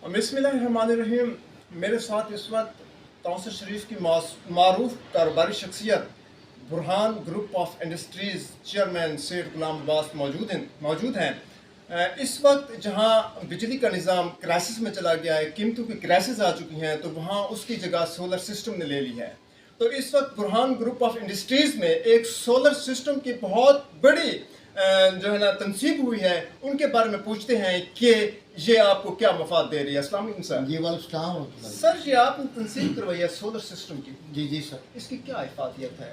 बिस्मिल्लाहिर्रहमानिर्रहीम। मेरे साथ इस वक्त तौसीर शरीफ की मारूफ कारोबारी शख्सियत Burhan group of industries chairman Syed Ghulam Abbas मौजूद हैं। इस वक्त जहां बिजली का निज़ाम क्राइसिस में चला गया है, कीमतों की क्राइसिस आ चुकी हैं, तो वहां उसकी जगह सोलर सिस्टम ने ले ली है। तो इस वक्त बुरहान ग्रुप ऑफ इंडस्ट्रीज़ में एक सोलर सिस्टम की बहुत बड़ी जो है ना तनसीब हुई है। उनके बारे में पूछते हैं कि ये आपको क्या मफाद दे रही है। अस्सलाम वालेकुम सर। जी वालेकुम सर, ये आपने तनसीब करवाई है सोलर सिस्टम की, जी सर। इसकी क्या इफादियत है?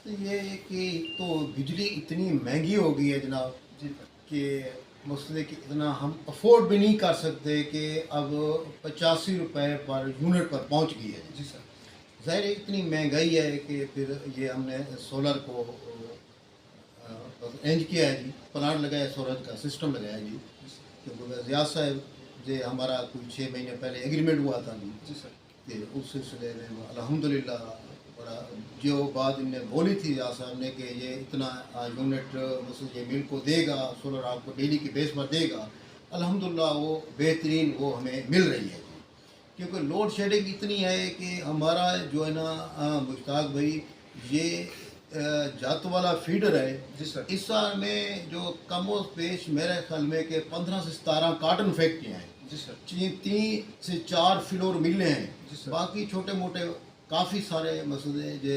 तो ये है कि तो बिजली इतनी महंगी हो गई है जनाब जी कि मसले कि इतना हम अफोर्ड भी नहीं कर सकते कि अब 85 रुपए पर यूनिट पर पहुंच गई है। जी सर। ज़ाहिर है इतनी महंगाई है कि फिर ये हमने सोलर को अरेंज किया है जी, प्लांट लगाया, सोलर का सिस्टम लगाया जी। क्योंकि ज़ियाद साहब जो हमारा कोई 6 महीने पहले एग्रीमेंट हुआ था जी सर। कि उस सिलसिले में अल्हम्दुलिल्लाह बड़ा जो बात इनने बोली थी ज़ियाद साहब ने कि ये इतना यूनिट ये मिल को देगा, सोलर आपको डेली की बेस पर देगा, अल्हम्दुलिल्लाह वो बेहतरीन वो हमें मिल रही है। क्योंकि लोड शेडिंग इतनी है कि हमारा जो है ना मुश्ताक भाई ये जात वाला फीडर है। जी सर। इस साल में जो कम व पेश मेरे ख्याल में कि 15 से 17 काटन फैक्ट्रियाँ हैं। जी सर। 3 से 4 फ्लोर मिले हैं। जी सर। बाकी छोटे मोटे काफ़ी सारे मसले जो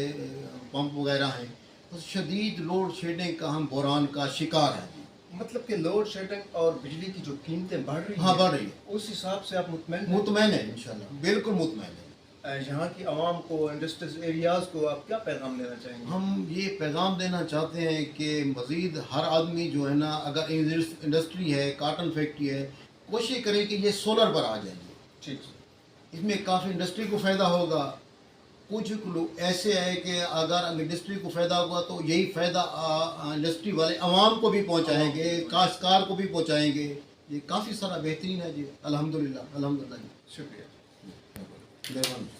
पंप वगैरह हैं। तो शदीद लोड शेडिंग का हम बुरान का शिकार हैं। मतलब कि लोड शेडिंग और बिजली की जो कीमतें बढ़ रही हाँ हैं, बढ़ रही है। उस हिसाब से आप मुतमैन मुतमैन है इंशाल्लाह, बिल्कुल मुतमैन है। यहाँ की आवाम को, इंडस्ट्रियल एरियाज़ को आप क्या पैगाम देना चाहेंगे? हम ये पैगाम देना चाहते हैं कि मज़ीद हर आदमी जो है ना, अगर इंडस्ट्री है, काटन फैक्ट्री है, कोशिश करें कि ये सोलर पर आ जाएंगे। ठीक। इसमें काफ़ी इंडस्ट्री को फ़ायदा होगा। कुछ लोग ऐसे है कि अगर इंडस्ट्री को फ़ायदा होगा तो यही फ़ायदा इंडस्ट्री वाले आवाम को भी पहुँचाएँगे, काश्तकार को भी पहुँचाएँगे। ये काफ़ी सारा बेहतरीन है जी, अल्हम्दुलिल्लाह अल्हम्दुलिल्लाह जी। शुक्रिया। मेहरबानी।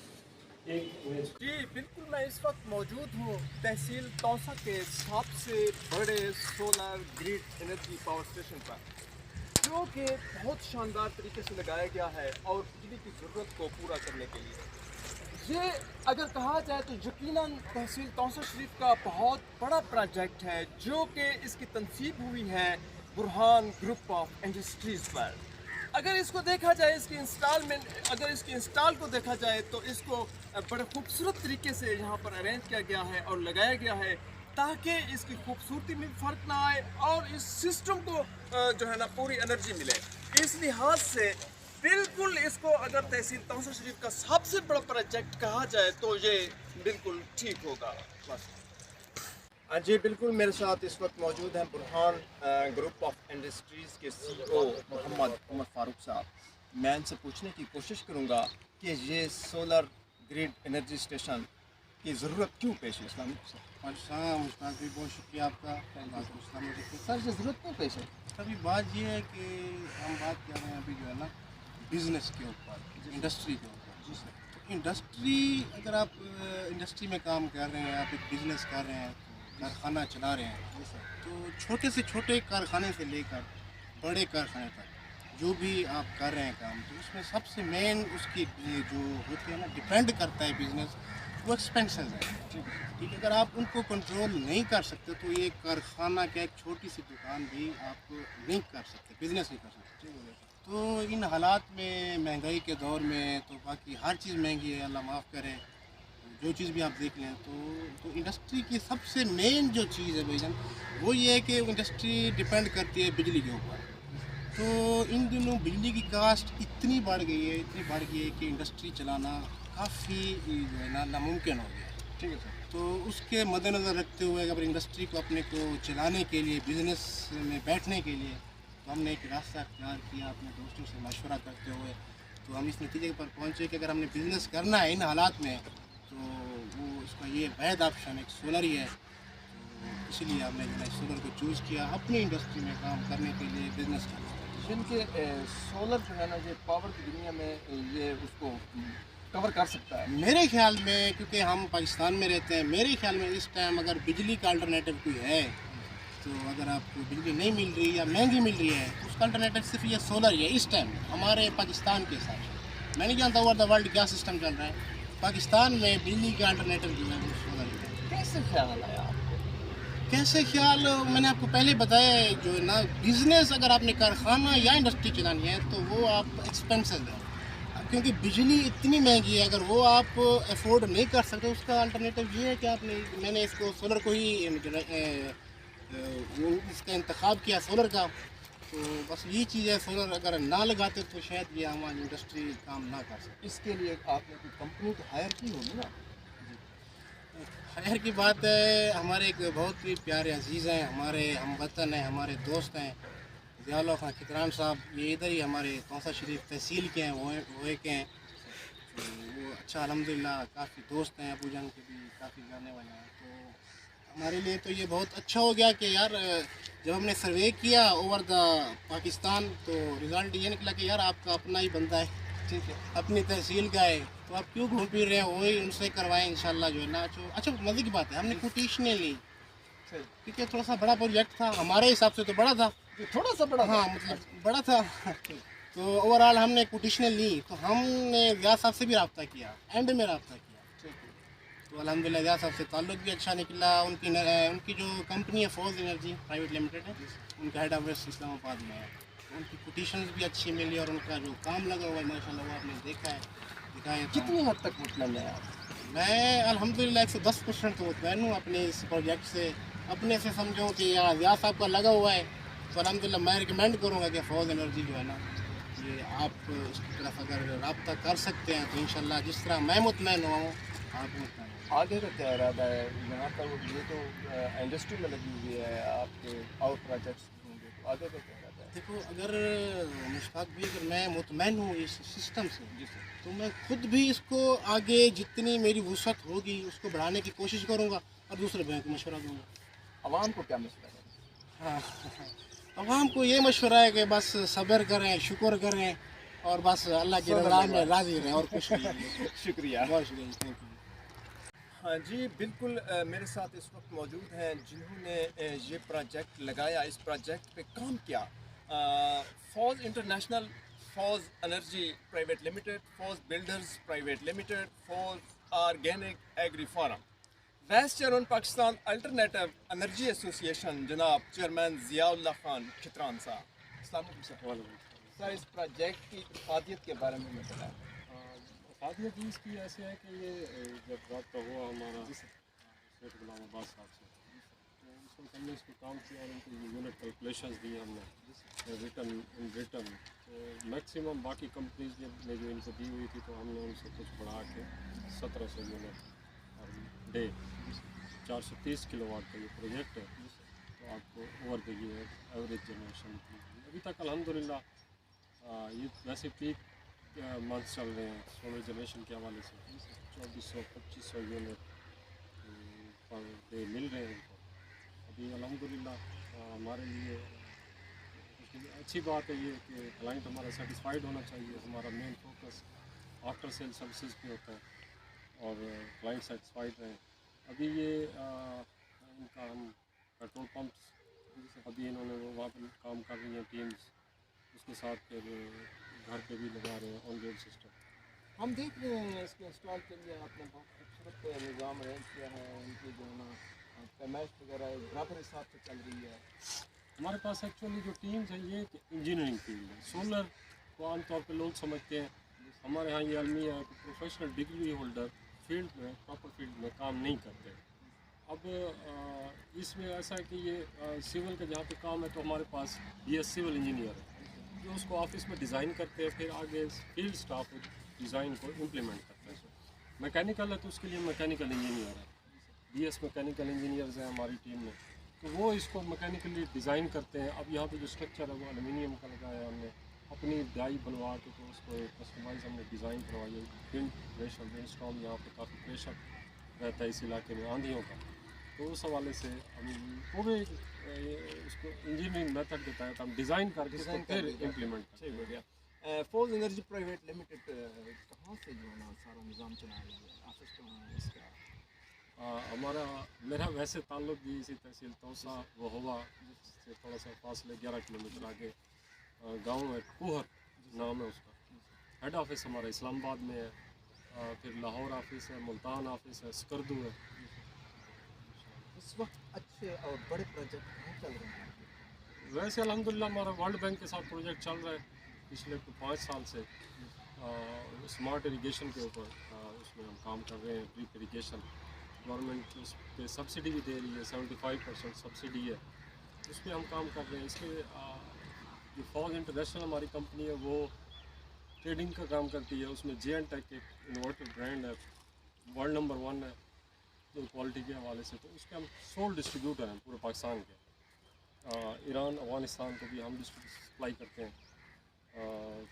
जी बिल्कुल, मैं इस वक्त मौजूद हूँ तहसील तौसा के सबसे बड़े solar grid energy power station पर, जो कि बहुत शानदार तरीके से लगाया गया है और बिजली की ज़रूरत को पूरा करने के लिए। ये अगर कहा जाए तो यकीनन तहसील तौसा शरीफ का बहुत बड़ा प्रोजेक्ट है, जो कि इसकी तनसीब हुई है बुरहान ग्रुप ऑफ इंडस्ट्रीज़ पर। अगर इसको देखा जाए, इसकी इंस्टॉल को देखा जाए तो इसको बड़े खूबसूरत तरीके से यहाँ पर अरेंज किया गया है और लगाया गया है, ताकि इसकी खूबसूरती में फ़र्क ना आए और इस सिस्टम को जो है ना पूरी एनर्जी मिले। इस लिहाज से बिल्कुल इसको अगर तहसील तौसा शरीफ का सबसे बड़ा प्रोजेक्ट कहा जाए तो ये बिल्कुल ठीक होगा। बस जी बिल्कुल, मेरे साथ इस वक्त मौजूद हैं बुरहान ग्रुप ऑफ इंडस्ट्रीज़ के CEO मोहम्मद उमर फारूक साहब। मैं इनसे पूछने की कोशिश करूंगा कि ये सोलर ग्रिड एनर्जी स्टेशन की ज़रूरत क्यों पेश है। इस्लामी मुश्ताक भी बहुत शुक्रिया आपका। सर, ये ज़रूरत क्यों पेश है? अभी बात ये है कि हम बात कर रहे हैं अभी जो है ना बिज़नेस के ऊपर, इंडस्ट्री के ऊपर। तो इंडस्ट्री, अगर आप इंडस्ट्री में काम कर रहे हैं, आप एक बिज़नेस कर रहे हैं, कारखाना चला रहे हैं, तो छोटे से छोटे कारखाने से लेकर बड़े कारखाने तक जो भी आप कर रहे हैं काम, तो उसमें सबसे मेन उसकी जो होती है ना, डिपेंड करता है बिज़नेस, वो एक्सपेंसेस है। ठीक है, अगर आप उनको कंट्रोल नहीं कर सकते तो ये कारखाना क्या, एक छोटी सी दुकान भी आप नहीं कर सकते, बिज़नेस नहीं कर सकते। तो इन हालात में, महंगाई के दौर में, तो बाकी हर चीज़ महंगी है, अल्लाह माफ़ करे, जो चीज़ भी आप देख लें तो इंडस्ट्री की सबसे मेन जो चीज़ है भाईजान, वो ये है कि इंडस्ट्री डिपेंड करती है बिजली के ऊपर। तो इन दिनों बिजली की कास्ट इतनी बढ़ गई है कि इंडस्ट्री चलाना काफ़ी जो है ना नामुमकिन हो गया है। ठीक है सर। तो उसके मद्देनज़र रखते हुए अगर इंडस्ट्री को अपने को चलाने के लिए, बिज़नेस में बैठने के लिए, तो हमने एक रास्ता अख्तियार किया अपने दोस्तों से मशवरा करते हुए। तो हम इस नतीजे पर पहुँचे कि अगर हमने बिज़नेस करना है इन हालात में, तो वो उसका ये वैध ऑप्शन एक सोलर ही है। तो इसीलिए हमने जो है सोलर को चूज़ किया अपनी इंडस्ट्री में काम करने के लिए, बिज़नेस करने के लिए। जिनके सोलर जो है ना, ये पावर की दुनिया में ये उसको कवर कर सकता है। मेरे ख्याल में, क्योंकि हम पाकिस्तान में रहते हैं, मेरे ख्याल में इस टाइम अगर बिजली का अल्टरनेटिव कोई है तो अगर आपको बिजली नहीं मिल रही या महंगी मिल रही है तो उसका अल्टरनेटिव सिर्फ ये सोलर ही है इस टाइम हमारे पाकिस्तान के हिसाब से। मैं नहीं जानता ओवर द वर्ल्ड क्या सिस्टम चल रहा है, पाकिस्तान में बिजली का अल्टरनेटिव जो है वो सोलर ही है। कैसे ख्याल आया आपको? कैसे ख्याल, मैंने आपको पहले बताया है, जो है ना बिज़नेस अगर आपने कारखाना या इंडस्ट्री चलानी है तो वो आप एक्सपेंसिव है, क्योंकि बिजली इतनी महंगी है। अगर वो आप अफोर्ड नहीं कर सकते उसका अल्टरनेटिव ये है कि मैंने इसको सोलर को ही इसका इंतखाब किया सोलर का। तो बस यही चीज़ है, सोलर अगर ना लगाते तो शायद ये हमारी इंडस्ट्री काम ना कर सकती। इसके लिए आपने कोई कंपनी तो हायर की होगी ना? खैर की बात है, हमारे एक बहुत ही प्यारे अजीज़ हैं, हमारे हमवतन हैं, हमारे दोस्त हैं, ज़ियाउल्लाह खान खितरान साहब, ये इधर ही हमारे तौसा शरीफ तहसील के हैं, वो के हैं। तो वो अच्छा अल्हम्दुलिल्लाह काफ़ी दोस्त हैं, अबू जान के भी काफ़ी जाने वाले हैं। तो हमारे लिए तो ये बहुत अच्छा हो गया कि यार जब हमने सर्वे किया ओवर द पाकिस्तान तो रिज़ल्ट ये निकला कि यार आपका अपना ही बंदा है, ठीक है। अपनी तहसील का है, तो आप क्यों घूम फिर रहे हैं, वही उनसे करवाएं इंशाल्लाह जो है ना। अच्छा मज़े की बात है, हमने कोटेशनें ली सही। क्योंकि थोड़ा सा बड़ा प्रोजेक्ट था, हमारे हिसाब से तो बड़ा था, ये थोड़ा सा बड़ा हाँ मतलब बड़ा था। तो ओवरऑल हमने कोटेशनें ली, तो हमने ज़ियाद साहब से भी रब्ता किया, एंड में रब्ता किया। ठीक है। तो अल्हम्दुलिल्लाह ज़ियाद साहब से ताल्लुक़ भी अच्छा निकला। उनकी जो कंपनी है फौज एनर्जी प्राइवेट लिमिटेड है, उनका हेड ऑफिस इस्लामाबाद में है। उनकी कोटेशंस भी अच्छी मिली और उनका जो काम लगा हुआ है माशाल्लाह वो आपने देखा है, दिखाया था। कितनी हद तक मुतमईन है आप? मैं अल्हम्दुलिल्लाह 110% तो मुतमईन हूँ अपने इस प्रोजेक्ट से। अपने से समझो कि यार ज़ियाद साहब का लगा हुआ है, तो अल्हम्दुलिल्लाह मैं रिकमेंड करूँगा कि फौज एनर्जी जो है ना, ये आप इसकी तरफ अगर रब्ता कर सकते हैं तो इंशाल्लाह जिस तरह मैं मुतमईन हुआ हूँ आप मुतमईन हो। आगे का क्या इरादा है? यहाँ पर ये तो इंडस्ट्री में लगी हुई है, आपके और प्रोजेक्ट्स होंगे, तो आगे का क्या इरादा है? देखो अगर मुश्ताक भी अगर मैं मुतमईन हूँ इस सिस्टम से जी सर। तो मैं खुद भी इसको आगे जितनी मेरी वसअत होगी उसको बढ़ाने की कोशिश करूँगा और दूसरे भाइयों को मशवरा दूँगा। आवाम को क्या मसला है? हाँ आवाम को ये मशवरा है कि बस सब्र करें, शुक्र करें और बस अल्लाह की रज़ा में राज़ी रहें और कुछ नहीं। शुक्रिया। बहुत शुक्रिया, थैंक यू। हाँ जी बिल्कुल, मेरे साथ इस वक्त मौजूद हैं जिन्होंने ये प्रोजेक्ट लगाया, इस प्रोजेक्ट पे काम किया। Fauji international, Fauji energy private limited, Fauji builders private limited, Fauji organic agri farm, vice chairman Pakistan alternative energy association जनाब चेयरमैन ज़ियाउल्लाह खान खितरान साहब। अस्सलाम वालेकुम सर। सर इस प्रोजेक्ट की इफादियत के बारे में बताएं। अफादियत इसकी ऐसे है कि ये जब रब्ता हुआ हमारा शेख गुलाम अब्बास साहब से, तो उस वक्त हमने इस पर काम किया और उनको ये यूनिट कैलकुलेशंस दिए हमने रिटर्न। तो मैक्सिमम बाकी कंपनीज ने जो इनको दी हुई थी तो हमने उनसे कुछ बढ़ा के 1700 यूनिट पर डे 430 किलोवाट का ये प्रोजेक्ट है। तो आपको over the year average generation अभी तक अल्हम्दुलिल्लाह ये वैसे पीक मंथ चल रहे हैं सोलर जनरेशन के हवाले से 2400-2500 यूनिट पर डे मिल रहे हैं इनको अभी अल्हम्दुलिल्लाह। हमारे लिए अच्छी बात है ये कि क्लाइंट हमारा सेटिस्फाइड होना चाहिए। हमारा main focus after sale services पे होता है और क्लाइंट सेटिस्फाइड रहें। अभी ये इनका हम पेट्रोल पंप्स अभी इन्होंने वहाँ पर काम कर रही हैं टीम्स, उसके साथ फिर घर पे भी लगा रहे हैं ऑन रोड सिस्टम। हम देख रहे हैं इसके इंस्टॉल के लिए आपने बहुत खूबसूरत निज़ाम अरेंज किया है, उनकी जो है ना पेमेंट वगैरह एक बराबर हिसाब से चल रही है। हमारे पास एक्चुअली जो टीम्स है ये इंजीनियरिंग फील्ड है। सोलर को आमतौर पे लोग समझते हैं, हमारे यहाँ ये अलमिया है कि प्रोफेशनल डिग्री होल्डर फील्ड में प्रॉपर फील्ड में काम नहीं करते। अब इसमें ऐसा है कि ये सिविल का जहाँ पे काम है तो हमारे पास BS सिविल इंजीनियर है जो उसको ऑफिस में डिज़ाइन करते हैं, फिर आगे फील्ड स्टाफ डिज़ाइन को इम्प्लीमेंट करता है। मैकेनिकल है तो उसके लिए मैकेनिकल इंजीनियर है, BS मैकेनिकल इंजीनियर्स हैं हमारी टीम में, तो वो इसको मैकेनिकली डिज़ाइन करते हैं। अब यहाँ पे जो स्ट्रक्चर है वो एलुमिनियम का लगाया है हमने, अपनी डाई बनवा के तो उसको कस्टमाइज हमने डिज़ाइन करवाई है। विंड प्रेशर विंड स्टॉर्म यहाँ पे काफ़ी प्रेशर रहता है इस इलाके में आंधियों का, तो उस हवाले से हम पूरे उसको इंजीनियरिंग मेथड के तहत हम डिज़ाइन करके उसको फिर इम्प्लीमेंट करते हैं। बढ़िया। फौज एनर्जी प्राइवेट लिमिटेड कहाँ से जो है ना सारा निज़ाम चलाया गया है, ऑफिस कहाँ है इसका? हमारा मेरा वैसे ताल्लुक़ भी इसी तहसील तौसा वहोवा से थोड़ा सा फासले 11 किलोमीटर आगे गांव है कुहर नाम है उसका। हेड ऑफिस हमारा इस्लामाबाद में है, फिर लाहौर ऑफिस है, मुल्तान ऑफिस है, स्कर्दू है। इस वक्त अच्छे और बड़े प्रोजेक्ट कहाँ चल रहे हैं? वैसे अल्हम्दुलिल्लाह हमारा वर्ल्ड बैंक के साथ प्रोजेक्ट चल रहा है पिछले 5 साल से। स्मार्ट इरिगेशन के ऊपर उसमें हम काम कर रहे हैं। ड्रिप इरिगेशन गवर्नमेंट उस पर सब्सिडी भी दे रही है, 75% सब्सिडी है, उस पर हम काम कर रहे हैं। इसलिए जो फौज इंटरनेशनल हमारी कंपनी है वो ट्रेडिंग का काम करती है। उसमें JN-Tech एक इन्वर्टर ब्रांड है, वर्ल्ड नंबर 1 है क्वालिटी के हवाले से, तो उसके हम सोल डिस्ट्रीब्यूटर हैं पूरे पाकिस्तान के। ईरान अफगानिस्तान को भी हम सप्लाई करते हैं।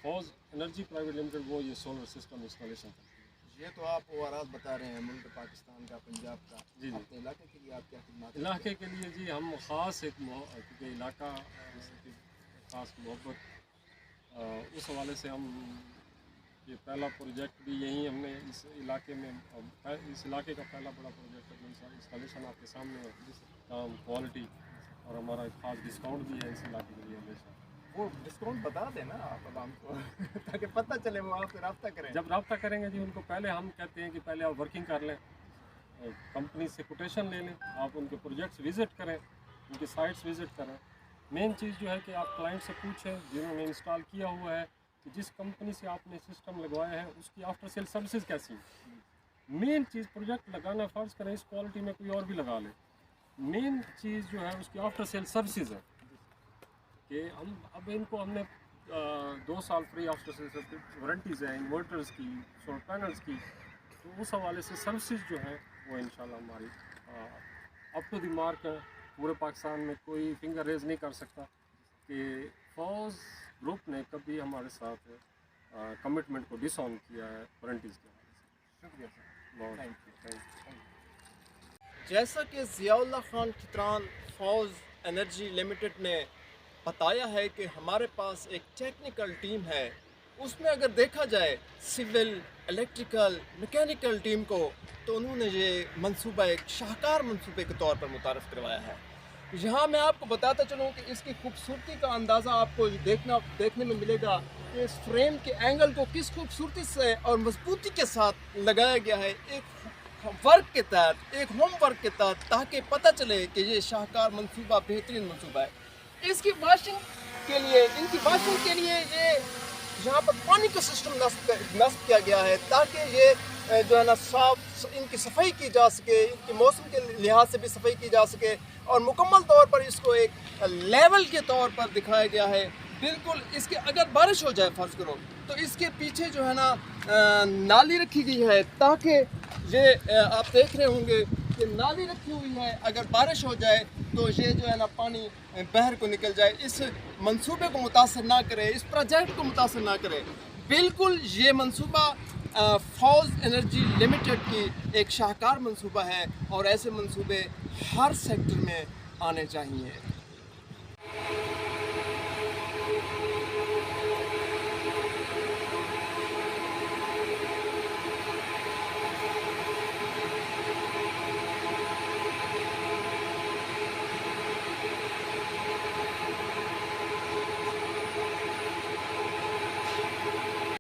फौज एनर्जी प्राइवेट लिमिटेड वो ये सोलर सिस्टम इंस्टॉलेशन करती है। ये तो आप ओवरऑल बता रहे हैं मुल्क पाकिस्तान का, पंजाब का। जी। अपने इलाके के लिए आप क्या खिदमत? इलाके के लिए जी हम ख़ास एक क्योंकि इलाका की ख़ास मोहब्बत, उस हवाले से हम ये पहला प्रोजेक्ट भी यहीं हमने इस इलाके में, इस इलाके का पहला बड़ा प्रोजेक्ट इंस्टॉलेशन आपके सामने है। काम क्वालिटी और हमारा एक ख़ास डिस्काउंट भी है इस इलाके के लिए हमेशा। वो डिस्काउंट बता देना आप आवाम को ताकि पता चले वो आपसे रब्ता करें। जब रब्ता करेंगे जी उनको पहले हम कहते हैं कि पहले आप वर्किंग कर लें, कंपनी से कोटेशन ले लें, आप उनके प्रोजेक्ट्स विज़िट करें, उनकी साइट्स विज़िट करें। मेन चीज़ जो है कि आप क्लाइंट से पूछें जिन्होंने इंस्टॉल किया हुआ है कि जिस कंपनी से आपने सिस्टम लगवाया है उसकी आफ्टर सेल सर्विसेज कैसी हैं। मेन चीज़ प्रोजेक्ट लगाना, फ़र्ज़ करें इस क्वालिटी में कोई और भी लगा ले, मेन चीज़ जो है उसकी आफ्टर सेल सर्विसेज है कि हम अब इनको हमने 2 साल फ्री आफ्टर सेल वारंटीज़ हैं इन्वर्टर्स की, सोलर पैनल्स की, तो उस हवाले से सर्विसेज जो है वो इंशाल्लाह हमारी अप टू द मार्क है। पूरे पाकिस्तान में कोई फिंगर रेज नहीं कर सकता कि फौज ग्रुप ने कभी हमारे साथ कमिटमेंट को डिसऑन किया है वारंटीज़ के हवाले से। शुक्रिया सर, बहुत थैंक यू। Thank you. जैसा कि ज़ियाउल्लाह खान खितरान फौज एनर्जी लिमिटेड ने बताया है कि हमारे पास एक टेक्निकल टीम है, उसमें अगर देखा जाए सिविल, इलेक्ट्रिकल, मैकेनिकल टीम को, तो उन्होंने ये मंसूबा एक शाहकार मंसूबे के तौर पर मुतारफ़ करवाया है। यहाँ मैं आपको बताता चलूँ कि इसकी खूबसूरती का अंदाज़ा आपको देखने में मिलेगा कि इस फ्रेम के एंगल को किस खूबसूरती से और मजबूती के साथ लगाया गया है एक वर्क के तहत, एक होम वर्क के तहत, ताकि पता चले कि ये शाहकार मंसूबा बेहतरीन मंसूबा है। इसकी वाशिंग के लिए, इनकी वाशिंग के लिए ये यहाँ पर पानी का सिस्टम नस्ब किया गया है ताकि ये जो है ना साफ इनकी सफाई की जा सके, इनके मौसम के लिहाज से भी सफाई की जा सके, और मुकम्मल तौर पर इसको एक लेवल के तौर पर दिखाया गया है। बिल्कुल इसके अगर बारिश हो जाए फ़र्ज़ करो तो इसके पीछे जो है ना नाली रखी गई है ताकि ये आप देख रहे होंगे कि नाली रखी हुई है, अगर बारिश हो जाए तो ये जो है ना पानी बहर को निकल जाए, इस मंसूबे को मुतासर ना करे, इस प्रोजेक्ट को मुतासर ना करे। बिल्कुल ये मंसूबा फौज एनर्जी लिमिटेड की एक शाहकार मंसूबा है और ऐसे मंसूबे हर सेक्टर में आने चाहिए।